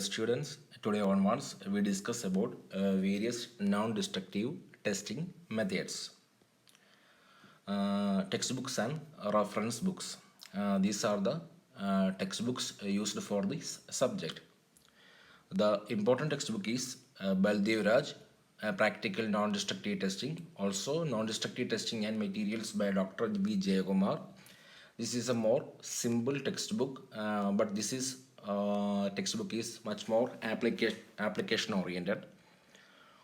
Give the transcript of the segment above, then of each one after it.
Students, today onwards we discuss about various non-destructive testing methods. Textbooks and reference books. These are the textbooks used for this subject. The important textbook is Baldev Raj, Practical Non-Destructive Testing. Also, Non-Destructive Testing and Materials by Dr. B. Jayakumar. This is a more simple textbook, but this is textbook is much more application oriented.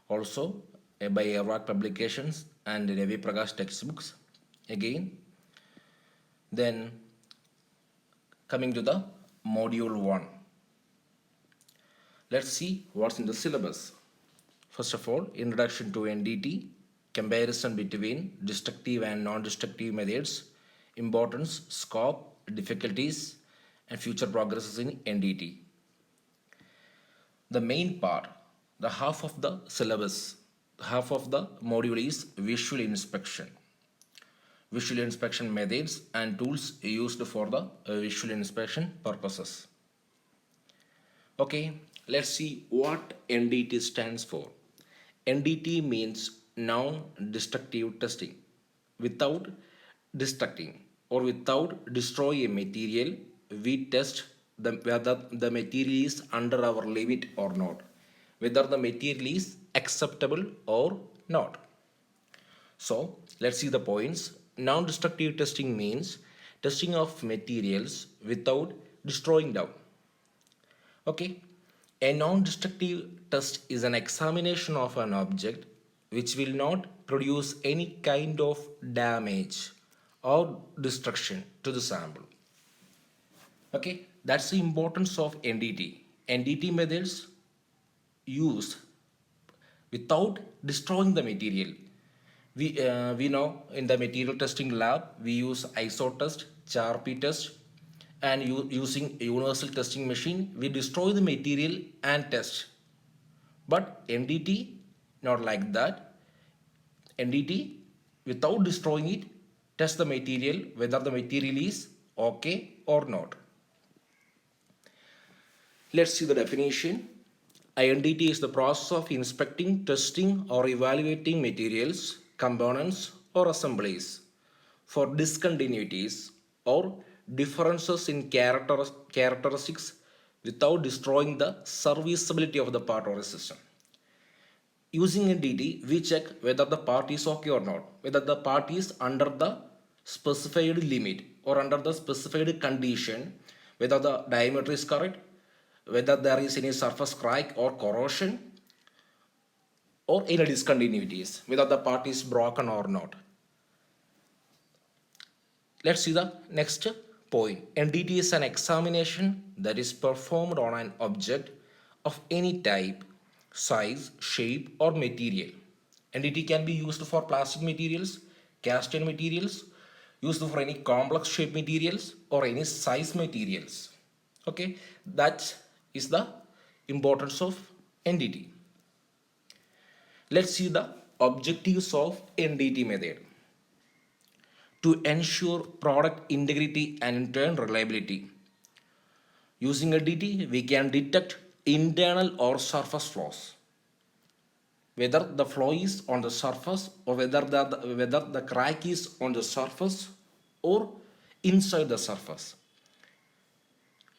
Also, by Airwak Publications and Ravi Prakash textbooks. Again, then coming to the module 1. Let's see what's in the syllabus. First of all, introduction to NDT, comparison between destructive and non-destructive methods, importance, scope, difficulties, and future progresses in NDT. The main part, the half of the syllabus, half of the module is visual inspection. Visual inspection methods and tools used for the visual inspection purposes. Okay, let's see what NDT stands for. NDT means non-destructive testing. Without destructing or without destroying a material, we test whether the material is under our limit or not, whether the material is acceptable or not. So let's see the points. Non-destructive testing means testing of materials without destroying them. Okay, a non-destructive test is an examination of an object which will not produce any kind of damage or destruction to the sample. Okay, that's the importance of NDT. NDT methods use without destroying the material. We know in the material testing lab we use ISO test, CHARP test, and using universal testing machine we destroy the material and test. But NDT not like that. NDT without destroying it test the material whether the material is okay or not. Let's see the definition. INDT is the process of inspecting, testing, or evaluating materials, components, or assemblies for discontinuities or differences in characteristics without destroying the serviceability of the part or a system. Using NDT, we check whether the part is okay or not, whether the part is under the specified limit or under the specified condition, whether the diameter is correct, whether there is any surface crack or corrosion, or any discontinuities, whether the part is broken or not. Let's see the next point. NDT is an examination that is performed on an object of any type, size, shape, or material. NDT can be used for plastic materials, cast iron materials, used for any complex shape materials or any size materials. Okay, that is the importance of NDT. Let's see the objectives of NDT method. To ensure product integrity and in turn reliability. Using NDT, we can detect internal or surface flaws. Whether the flaw is on the surface or whether the crack is on the surface or inside the surface.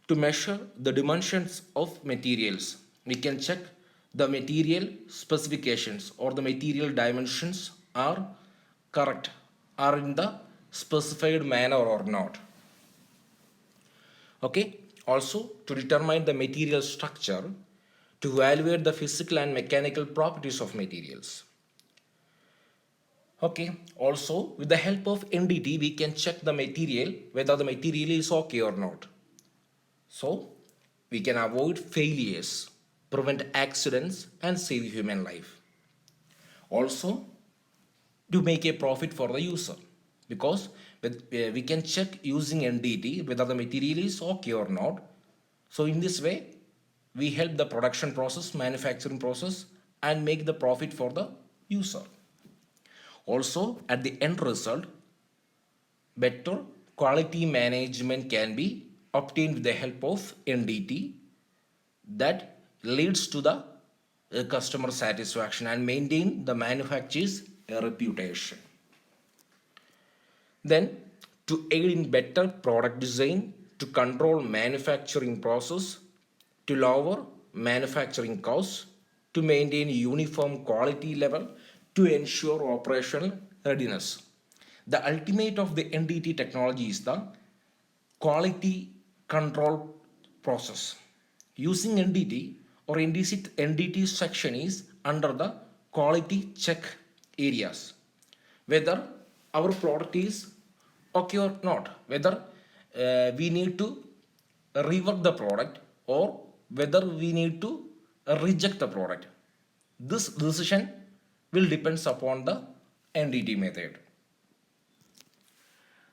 To measure the dimensions of materials, we can check the material specifications or the material dimensions are correct, are in the specified manner or not. Okay, also to determine the material structure, to evaluate the physical and mechanical properties of materials. Okay, also with the help of NDT, we can check the material, whether the material is okay or not. So we can avoid failures, prevent accidents, and save human life. Also, to make a profit for the user, because we can check using NDT whether the material is okay or not. So in this way, we help the production process, manufacturing process, and make the profit for the user. Also, at the end result, better quality management can be obtained with the help of NDT that leads to the customer satisfaction and maintain the manufacturer's reputation. Then, to aid in better product design, to control manufacturing process, to lower manufacturing costs, to maintain uniform quality level, to ensure operational readiness. The ultimate of the NDT technology is the quality control process. Using NDT or NDT section is under the quality check areas. Whether our product is okay or not, whether we need to rework the product or whether we need to reject the product. This decision will depends upon the NDT method.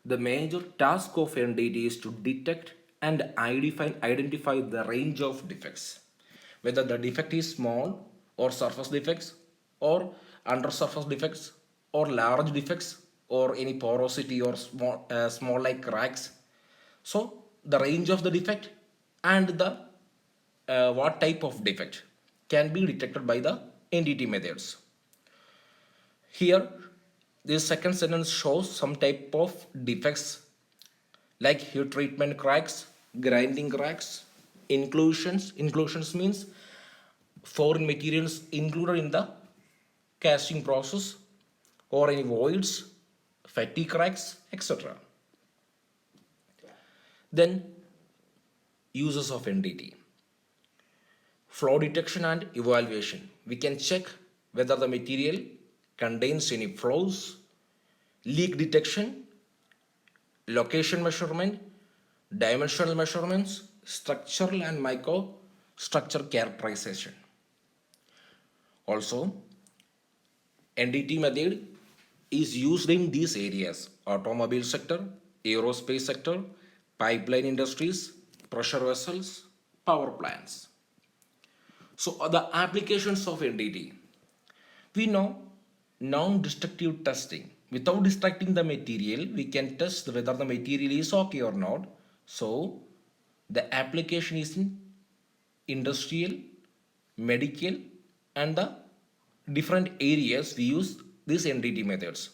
The major task of NDT is to detect and identify the range of defects. Whether the defect is small or surface defects or under surface defects or large defects or any porosity or small like cracks. So the range of the defect and the what type of defect can be detected by the NDT methods. Here, this second sentence shows some type of defects like heat treatment cracks, grinding cracks, inclusions. Inclusions means foreign materials included in the casting process or any voids, fatigue cracks, etc. Then uses of NDT. Flaw detection and evaluation. We can check whether the material contains any flaws, leak detection, location measurement, dimensional measurements, structural and microstructure characterization. Also, NDT method is used in these areas: automobile sector, aerospace sector, pipeline industries, pressure vessels, power plants. So the applications of NDT. We know non-destructive testing. Without destructing the material, we can test whether the material is okay or not. So the application is in industrial, medical, and the different areas we use these NDT methods.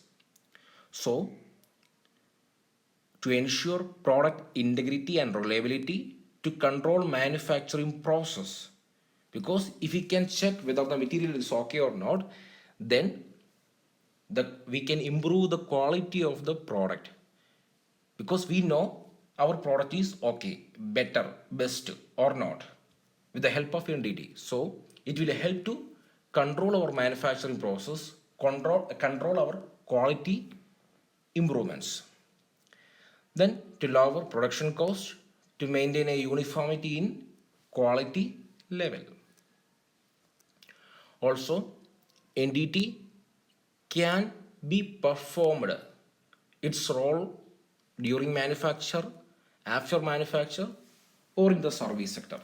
So to ensure product integrity and reliability, to control manufacturing process, because if we can check whether the material is okay or not, then we can improve the quality of the product, because we know our product is okay, better, best or not with the help of NDT. So it will help to control our manufacturing process, control our quality improvements. Then to lower production cost, to maintain a uniformity in quality level. Also, NDT can be performed its role during manufacture, after manufacture, or in the service sector.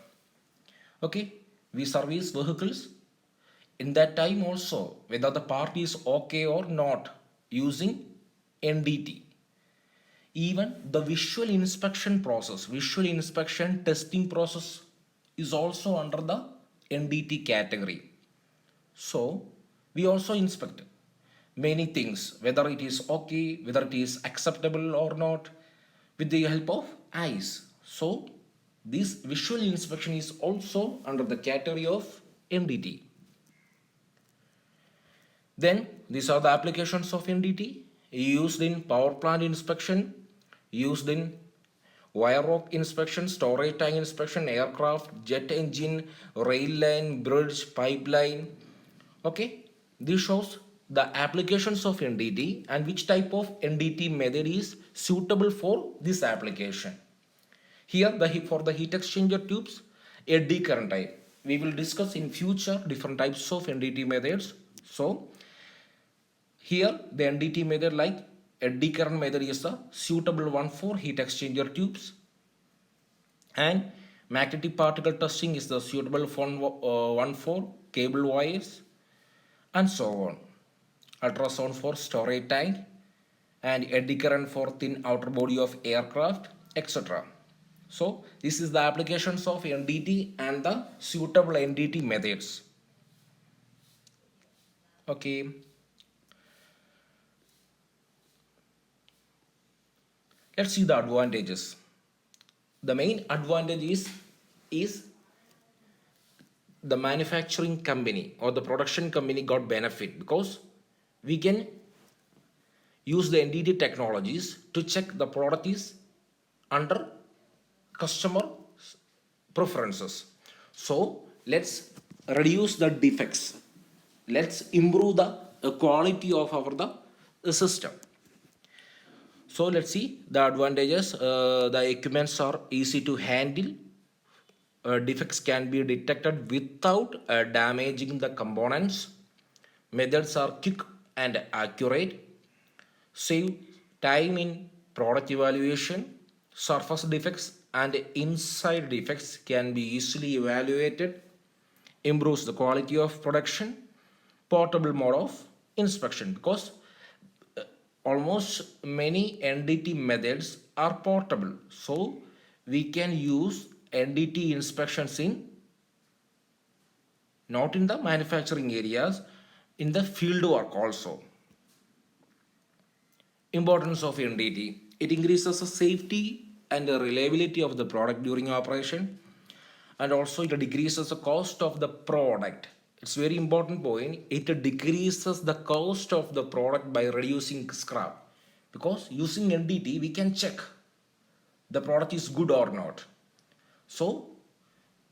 Okay, we service vehicles. In that time also, whether the part is okay or not, using NDT. Even the visual inspection process, visual inspection testing process is also under the NDT category. So we also inspect many things, whether it is okay, whether it is acceptable or not, with the help of eyes. So this visual inspection is also under the category of NDT. Then these are the applications of NDT: used in power plant inspection, used in wire rope inspection, storage tank inspection, aircraft, jet engine, rail line, bridge, pipeline. Okay, this shows the applications of NDT and which type of NDT method is suitable for this application. Here for the heat exchanger tubes, eddy current type. We will discuss in future different types of NDT methods. So here the NDT method like eddy current method is the suitable one for heat exchanger tubes, and magnetic particle testing is the suitable one for cable wires, and so on. Ultrasound for storage tank, and eddy current for thin outer body of aircraft, etc. So this is the applications of NDT and the suitable NDT methods. Okay, let's see the advantages. The main advantage is the manufacturing company or the production company got benefit because we can use the NDT technologies to check the product is under customer preferences. So let's reduce the defects. Let's improve the quality of our the system. So let's see the advantages. The equipments are easy to handle. Defects can be detected without damaging the components. Methods are quick and accurate. Save time in product evaluation. Surface defects and inside defects can be easily evaluated. Improves the quality of production. Portable mode of inspection because almost many NDT methods are portable. So we can use NDT inspections in not in the manufacturing areas, in the field work also. Importance of NDT. It increases the safety and the reliability of the product during operation, and also it decreases the cost of the product. It's very important point. It decreases the cost of the product by reducing scrap because using NDT we can check the product is good or not. So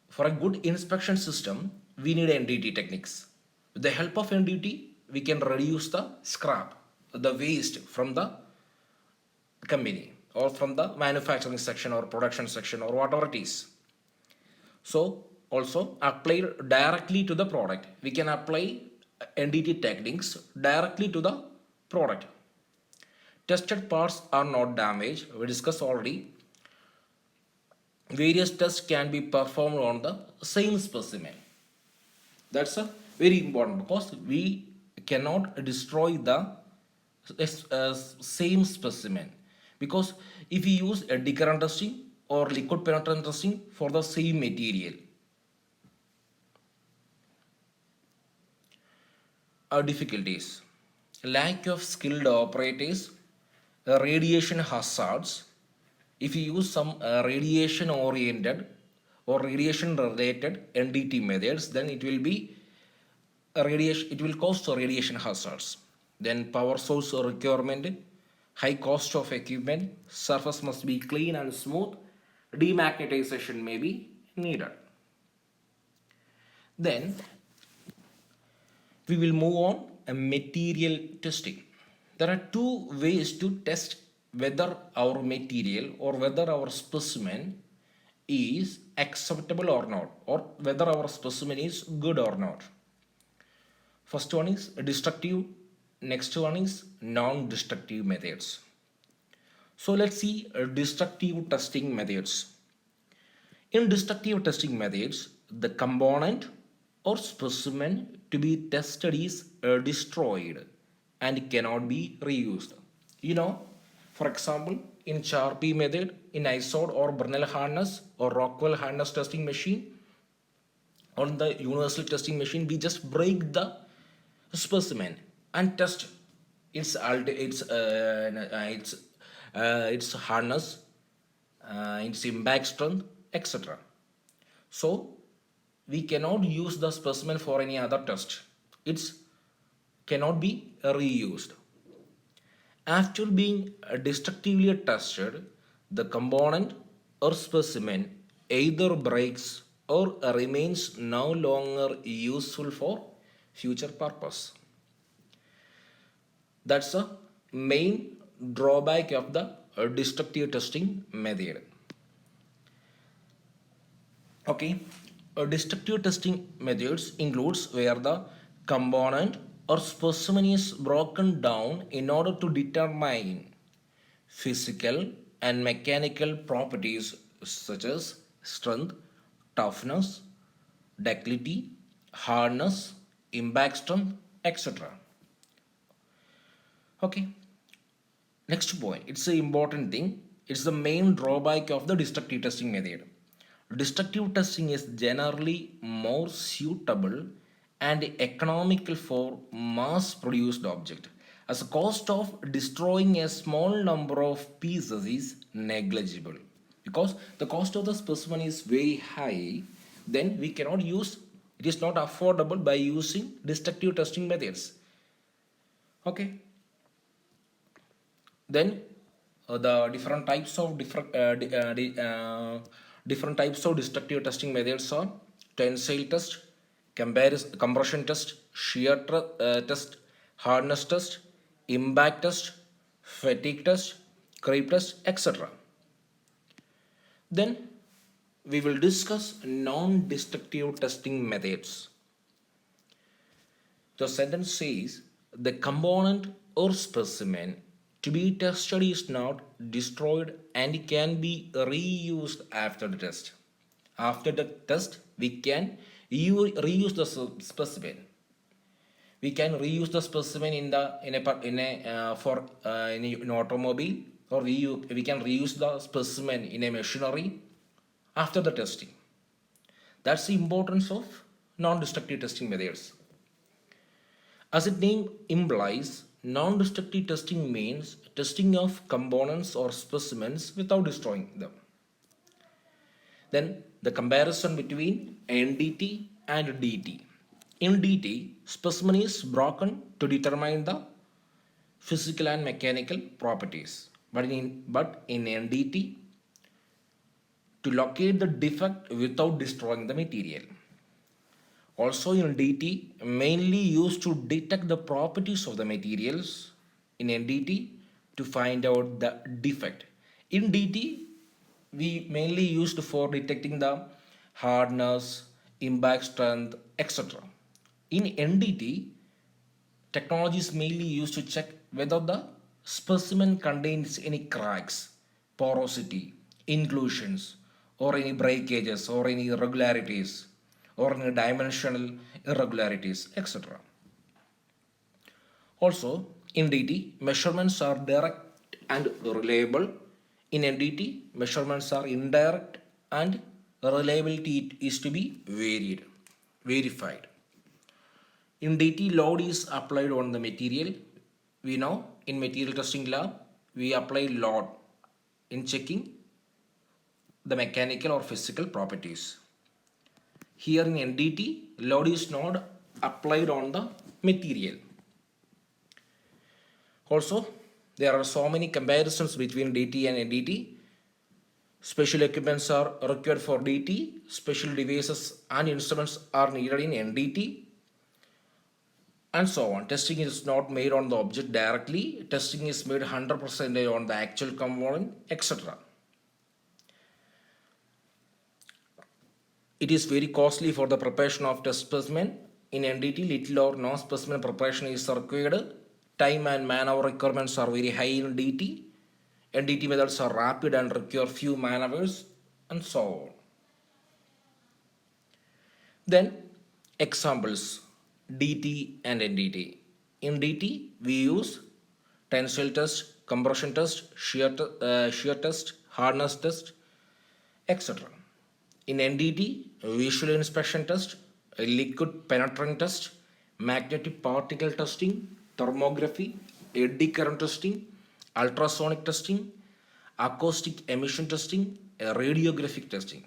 for a good inspection system we need NDT techniques. With the help of NDT we can reduce the scrap, the waste from the company or from the manufacturing section or production section or whatever it is. So also applied directly to the product. We can apply NDT techniques directly to the product. Tested parts are not damaged. We discussed already. Various tests can be performed on the same specimen. That's a very important because we cannot destroy the same specimen, because if we use a decurrent testing or liquid penetrant testing for the same material, our difficulties: lack of skilled operators, radiation hazards. If you use some radiation oriented or radiation related NDT methods, then it will be radiation, it will cause radiation hazards. Then power source requirement, high cost of equipment, surface must be clean and smooth, demagnetization may be needed. Then we will move on a material testing. There are two ways to test whether our material or whether our specimen is acceptable or not, or whether our specimen is good or not. First one is destructive, next one is non-destructive methods. So let's see destructive testing methods. In destructive testing methods, the component or specimen to be tested is destroyed and cannot be reused. You know, for example, in Charpy method, in ISOD or Bernal harness or Rockwell harness testing machine, on the universal testing machine, we just break the specimen and test its harness, its impact strength, etc. So we cannot use the specimen for any other test. It cannot be reused. After being destructively tested, the component or specimen either breaks or remains no longer useful for future purpose. That's the main drawback of the destructive testing method. Okay, destructive testing methods includes where the component or specimen is broken down in order to determine physical and mechanical properties such as strength, toughness, ductility, hardness, impact strength, etc. Okay, next point, it's an important thing. It's the main drawback of the destructive testing method. Destructive testing is generally more suitable and economical for mass produced object, as the cost of destroying a small number of pieces is negligible. Because the cost of the specimen is very high, then we cannot use, it is not affordable by using destructive testing methods. Okay. Then the different types of different types of destructive testing methods are tensile test, compression test, shear test, hardness test, impact test, fatigue test, creep test, etc. Then we will discuss non-destructive testing methods. The sentence says the component or specimen to be tested is not destroyed and can be reused after the test. After the test, we can reuse the specimen. We can reuse the specimen in an automobile, or we can reuse the specimen in a machinery after the testing. That's the importance of non-destructive testing methods. As its name implies, non-destructive testing means testing of components or specimens without destroying them. Then the comparison between NDT and DT. In DT, specimen is broken to determine the physical and mechanical properties. But in NDT, to locate the defect without destroying the material. Also in DT, mainly used to detect the properties of the materials. In NDT, to find out the defect. In DT, we mainly used for detecting the hardness, impact strength, etc. In NDT, technology is mainly used to check whether the specimen contains any cracks, porosity, inclusions, or any breakages, or any irregularities, or any dimensional irregularities, etc. Also, in DT, measurements are direct and reliable. In NDT, measurements are indirect and reliability is to be verified. In DT, load is applied on the material. We know in material testing lab, we apply load in checking the mechanical or physical properties. Here in NDT, load is not applied on the material. Also, there are so many comparisons between DT and NDT. Special equipments are required for DT. Special devices and instruments are needed in NDT. And so on. Testing is not made on the object directly. Testing is made 100% on the actual component, etc. It is very costly for the preparation of test specimen. In NDT, little or no specimen preparation is required. Time and manpower requirements are very high in DT. NDT methods are rapid and require few man hours, and so on. Then examples DT and NDT. In DT, we use tensile test, compression test, shear test, hardness test, etc. In NDT, visual inspection test, liquid penetrant test, magnetic particle testing, thermography, eddy current testing, ultrasonic testing, acoustic emission testing, radiographic testing.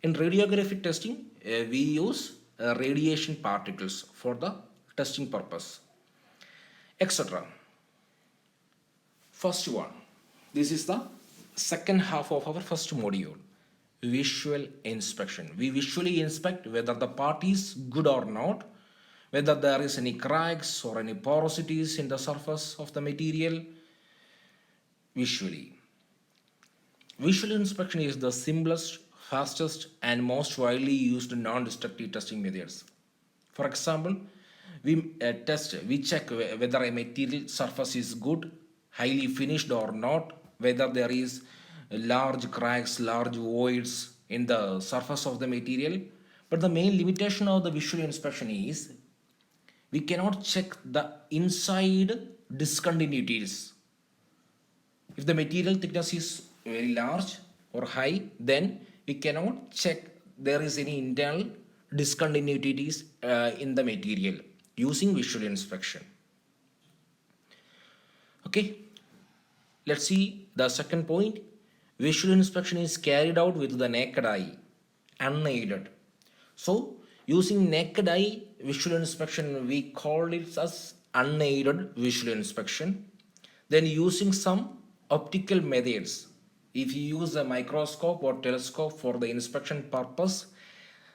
In radiographic testing, we use radiation particles for the testing purpose, etc. First one, this is the second half of our first module, visual inspection. We visually inspect whether the part is good or not, whether there is any cracks or any porosities in the surface of the material visually. Visual inspection is the simplest, fastest and most widely used non-destructive testing methods. For example, we check whether a material surface is good, highly finished or not, whether there is large cracks, large voids in the surface of the material. But the main limitation of the visual inspection is we cannot check the inside discontinuities. If the material thickness is very large or high, then we cannot check there is any internal discontinuities in the material using visual inspection. Okay, let's see the second point. Visual inspection is carried out with the naked eye, unaided. So, using naked eye visual inspection, we call it as unaided visual inspection. Then, using some optical methods, if you use a microscope or telescope for the inspection purpose,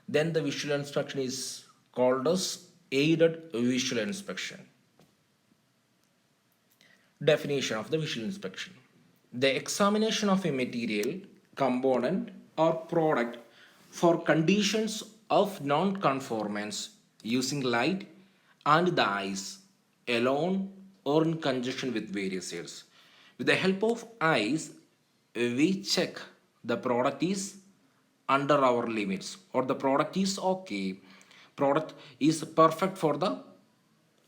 then the visual inspection is called as aided visual inspection. Definition of the visual inspection: the examination of a material, component, or product for conditions of non-conformance using light and the eyes alone or in conjunction with various aids. With the help of eyes, we check the product is under our limits or the product is okay, product is perfect for the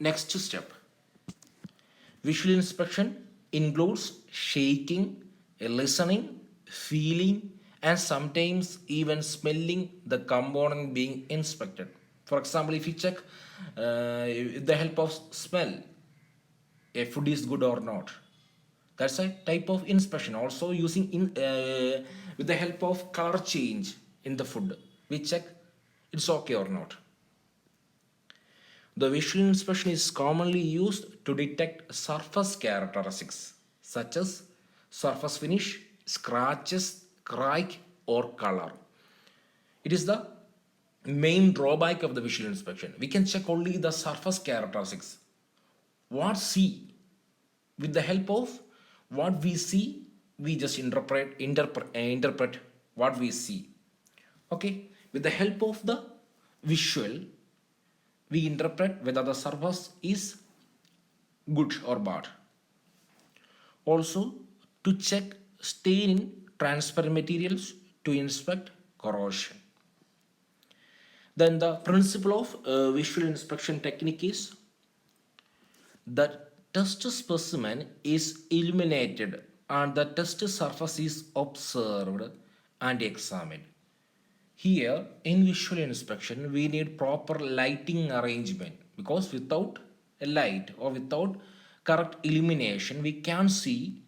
next step. Visual inspection includes shaking, listening, feeling, and sometimes even smelling the component being inspected. For example, if you check with the help of smell, a food is good or not. That's a type of inspection. Also, using with the help of color change in the food, we check it's okay or not. The visual inspection is commonly used to detect surface characteristics such as surface finish, scratches, crack, or color. It is the main drawback of the visual inspection. We can check only the surface characteristics. What see? With the help of what we see, we just interpret what we see. Okay. With the help of the visual, we interpret whether the surface is good or bad. Also, to check stain in transparent materials to inspect corrosion. Then the principle of visual inspection technique is the test specimen is illuminated and the test surface is observed and examined. Here in visual inspection we need proper lighting arrangement because without a light or without correct illumination we can't see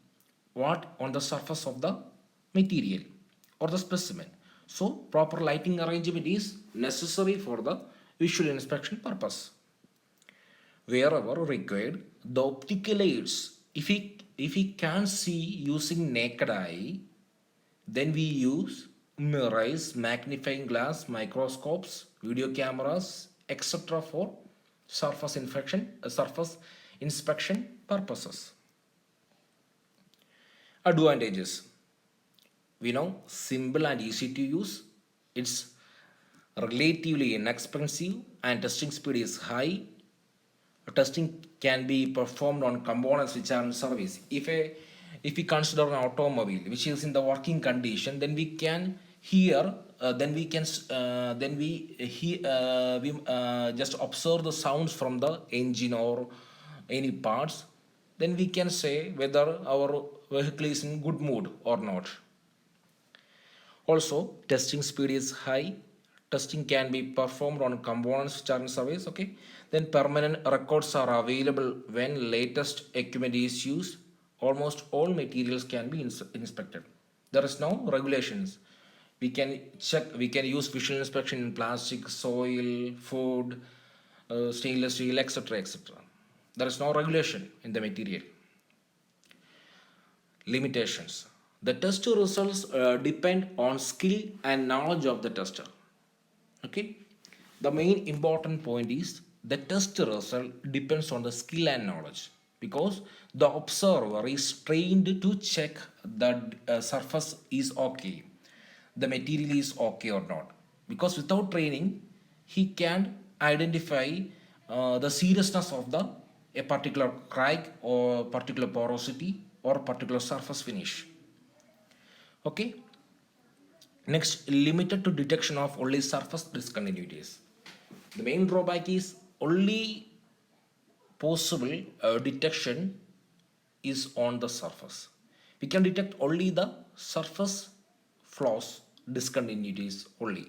what on the surface of the material or the specimen. So proper lighting arrangement is necessary for the visual inspection purpose. Wherever required, the optical aids, if we can see using naked eye, then we use mirrors, magnifying glass, microscopes, video cameras, etc. for surface inspection purposes. Advantages: we know simple and easy to use. It's relatively inexpensive and testing speed is high. Testing can be performed on components which are in service. If we consider an automobile which is in the working condition, then we can here we just observe the sounds from the engine or any parts. Then we can say whether our vehicle is in good mood or not. Also, testing speed is high. Testing can be performed on components which are in service. Okay. Then permanent records are available when latest equipment is used. Almost all materials can be inspected. There is no regulations. We can check. We can use visual inspection in plastic, soil, food, stainless steel, etc., etc. There is no regulation in the material. Limitations: the test results depend on skill and knowledge of the tester. Okay, the main important point is the test result depends on the skill and knowledge because the observer is trained to check that surface is okay, the material is okay or not, because without training he can identify the seriousness of the a particular crack or particular porosity or particular surface finish. Okay. Next, limited to detection of only surface discontinuities. The main drawback is only possible detection is on the surface. We can detect only the surface flaws, discontinuities only.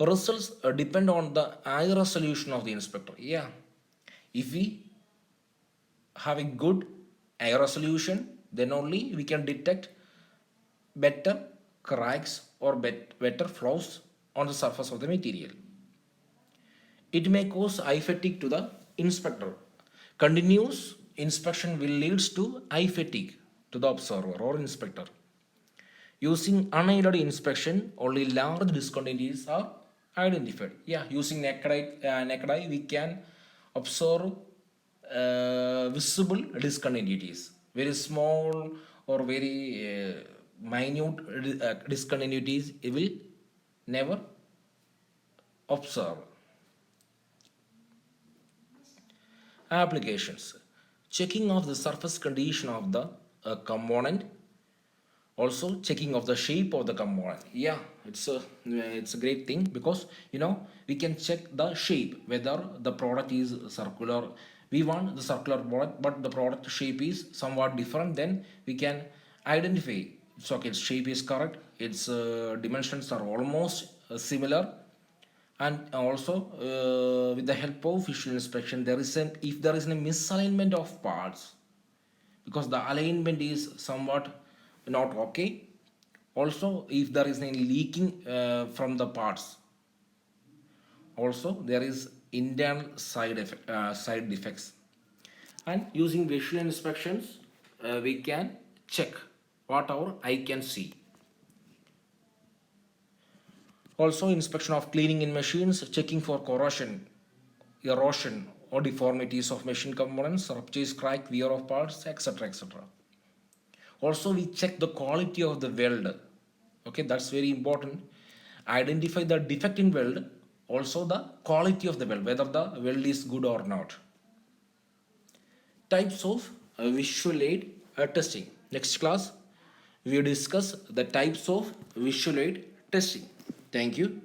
Results depend on the eye resolution of the inspector. Yeah, if we have a good eye resolution, then only we can detect better cracks or better flaws on the surface of the material. It may cause eye fatigue to the inspector. Continuous inspection will leads to eye fatigue to the observer or inspector. Using unaided inspection, only large discontinuities are identified. Yeah, using naked eye we can observe visible discontinuities. Very small or very minute discontinuities it will never observe. Applications. Checking of the surface condition of the component, also checking of the shape of the component. Yeah, it's a great thing because we can check the shape whether the product is circular. We want the circular product but the product shape is somewhat different, then we can identify it's okay, its shape is correct, its dimensions are almost similar. And also with the help of visual inspection, there is an if there is a misalignment of parts because the alignment is somewhat not okay. Also if there is any leaking from the parts, also there is internal side defects. And using visual inspections we can check what our eye can see. Also inspection of cleaning in machines, checking for corrosion, erosion or deformities of machine components, ruptures, crack, wear of parts, etc. etc. Also we check the quality of the weld. Okay, that's very important. Identify the defect in weld, also the quality of the weld, whether the weld is good or not. Types of visual aid testing. Next class we will discuss the types of visual aid testing. Thank you.